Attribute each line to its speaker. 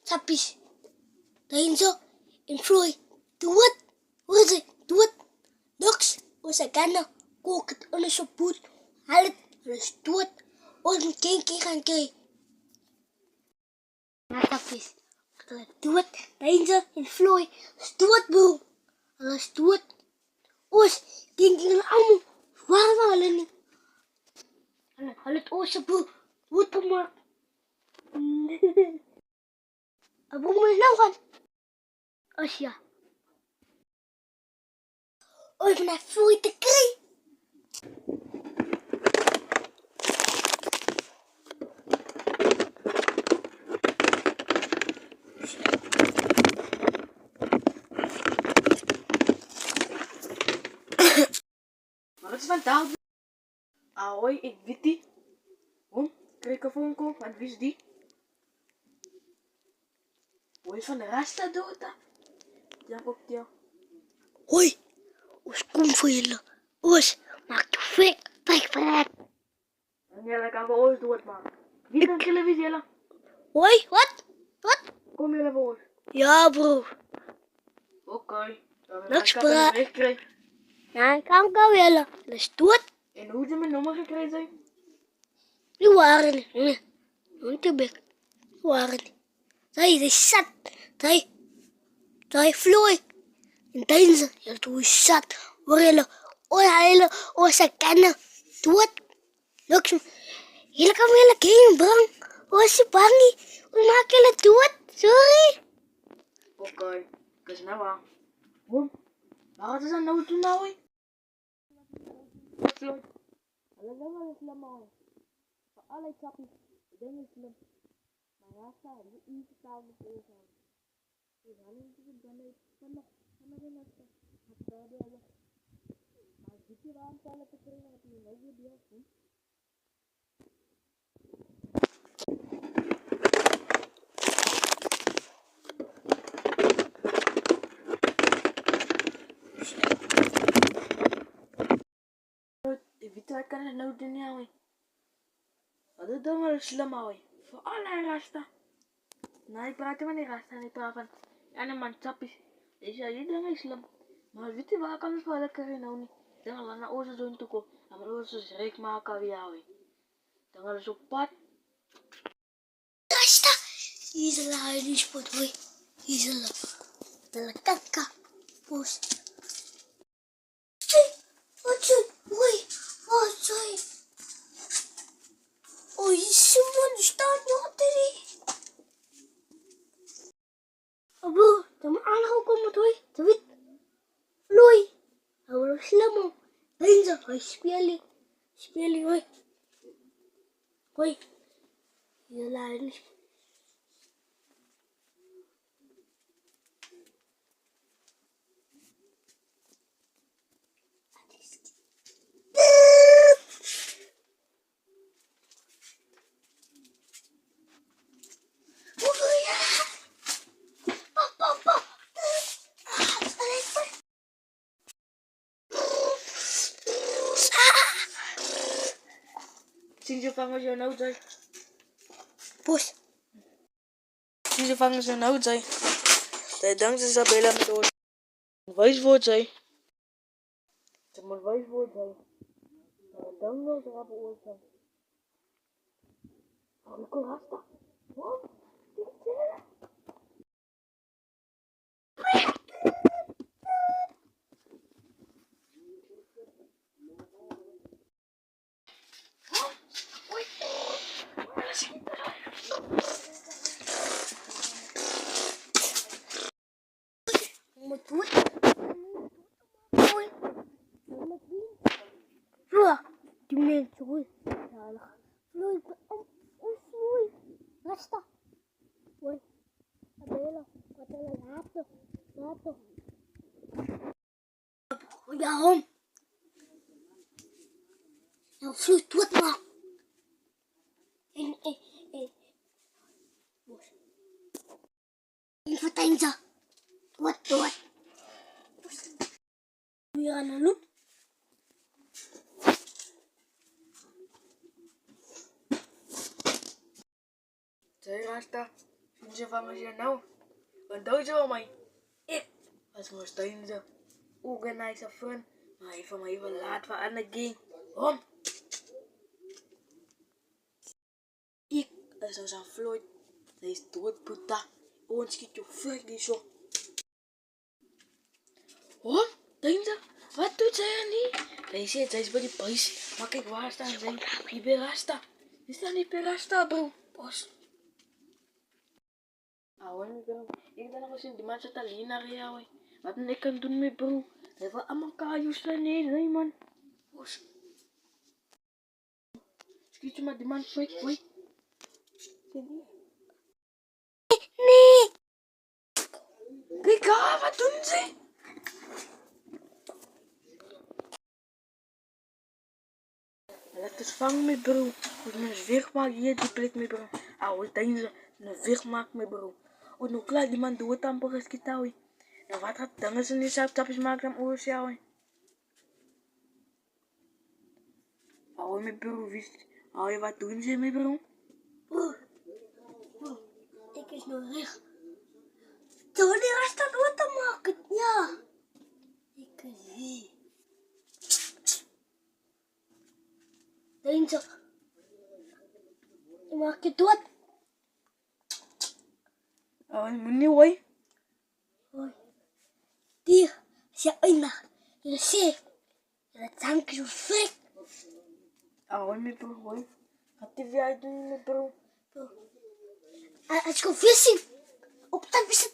Speaker 1: Tapis. Daarin zo. In vloei. Doe het. Hoe is het? Doe het. Doks. Ons agenda. Kook het onder zo boet. Haal het. Dus doe het. Ons moet geen keer gaan krijgen. Ja, tapis. Doe het. Daarin zo. In vloei. Dus doe het, bro. Alles doe het. Ons. Geen keer allemaal. Waar we halen niet. Haal het ons, bro. Doe het, bro. Abu moet nou gaan. Als ja. Ooit van vloei te krijgen.
Speaker 2: Wat is vandaag? Hoi, ik weet die. Hom, krijg ik een phone call, wat wist die? Hoe is van de rasta dood? Ja, op jou.
Speaker 1: Hoi. Ons kom voor jullie. Ons maak je fik. Pek.
Speaker 2: En jij kan voor ons dood maken. Wie kan televisie jellen?
Speaker 1: Hoi, wat? Wat?
Speaker 2: Kom jullie voor ons.
Speaker 1: Ja, bro.
Speaker 2: Oké.
Speaker 1: Niks praat.
Speaker 2: Krijg.
Speaker 1: Ja, ik kan wel willen. Dus doe het.
Speaker 2: En hoe ze mijn nummer gekregen zijn?
Speaker 1: Die waren niet. Nee. Niet te bek. Die waren niet. Zij is zat. Zij vloei. En deze. Ja, doe je zat. Hoor onze kennen. Doe het. Niks. Jullie kan willen geen bang. Ons je bang niet. Hoe maak jullie doe het? Sorry.
Speaker 2: Oké. Dus nou aan. Hom. Waar is dat nou toe nou? Vloei. Alles wel is lemmer. Voor alle chappies. Ik denk het slim. Maar ja, sta je niet te taal met deze aan. Ik ga niet te doen. Van de nachten. Maar zit je aan het te krijgen dat je nog weer deelt, hè? Ik weet wat ik kan het nou doen, ja. Wat is dan wel slim, hoor. Voor alle rasta. Nou, ik praat met die rasta en ik praat van... Ja, nee man, chappies. Ik zei, je ding is slim. Maar weet je waar kan het wel lekker in, nou niet? Dan gaan we naar onze zoon toe komen. En we moeten ons rijk maken aan jou, hè. Dan gaan we zo pad.
Speaker 1: Rasta. Hier is een huidige spot, hoi. Hier is een kaka. Poes. Wat zo? Hoi. Wat zo? Oh, Simon staat nog erin. Abu, dan moet aangekomen, hoi. Dat weet. Vloei. Hij wordt slimmer. Deze, hij speelt. Hoi. Hoi. Hier laat niet.
Speaker 2: Zien ze vangen zo nood zijn.
Speaker 1: Poes.
Speaker 2: Zien ze vangen zo nood zijn. Dat dankt ze Isabella met ons. Een wijswoord zijn. Het moet wijswoord zijn. Maar dan wil ze hebben oor zijn. Oh, ik kon rasta. Wat? Dit is het.
Speaker 1: Moet doen. Hoi. Vloei. Die mensen, hoi. Vloei. Vloei. Rasta. Hoi. Abela. Wat een later. Ja, hom. Nou, vloei, doe het maar. En vertijn ze. Doe het. Hier aan de loop.
Speaker 2: Zij rasta. Ze vangen ze nou. Want dat is wel mij. Ik was moest ze organise friend. Maar even maar even laat van aan de game. Om. Ik is nou zijn Floyd. Hij is dood puta. Ons schiet je vrek die zo. Om. Deze. Wat doet zij er niet? Hij zit, zij is bij die prijs. Maar kijk waar staan zij? Die Berasta. Is dat niet Berasta bro? Bos. Awan bro. Ik ben nog eens in die man zit alleen naar jou. Wat ik kan doen met bro? Hij wil allemaal kaju's daar nee man. Bos. Schiet je maar die man quick, quick.
Speaker 1: Nee.
Speaker 2: Kijk wat doen ze? Laat het vangen met bro. Moet me een wegmaken hier die plek met bro. Ouwe, deze een wegmaken met bro. Oh, nou klaar, die man doet amper geschiet ouwe. Nou wat gaat dan ze niet sapjes maken aan oors jou? Ouwe met bro, wist. Ouwe, wat doen ze met bro?
Speaker 1: Ik is nog weg. Toen die rest dat wat te maken. Ja. Ik zie. Deze. Je maakt je dood.
Speaker 2: Ouwe, moet niet hoor.
Speaker 1: Hoi. Dier. Als je uitmaakt. Je ziet. Dat hangt zo frik.
Speaker 2: Ouwe met bro, hoor. Wat heb jij doen met bro?
Speaker 1: Als je vissen. Op dat is het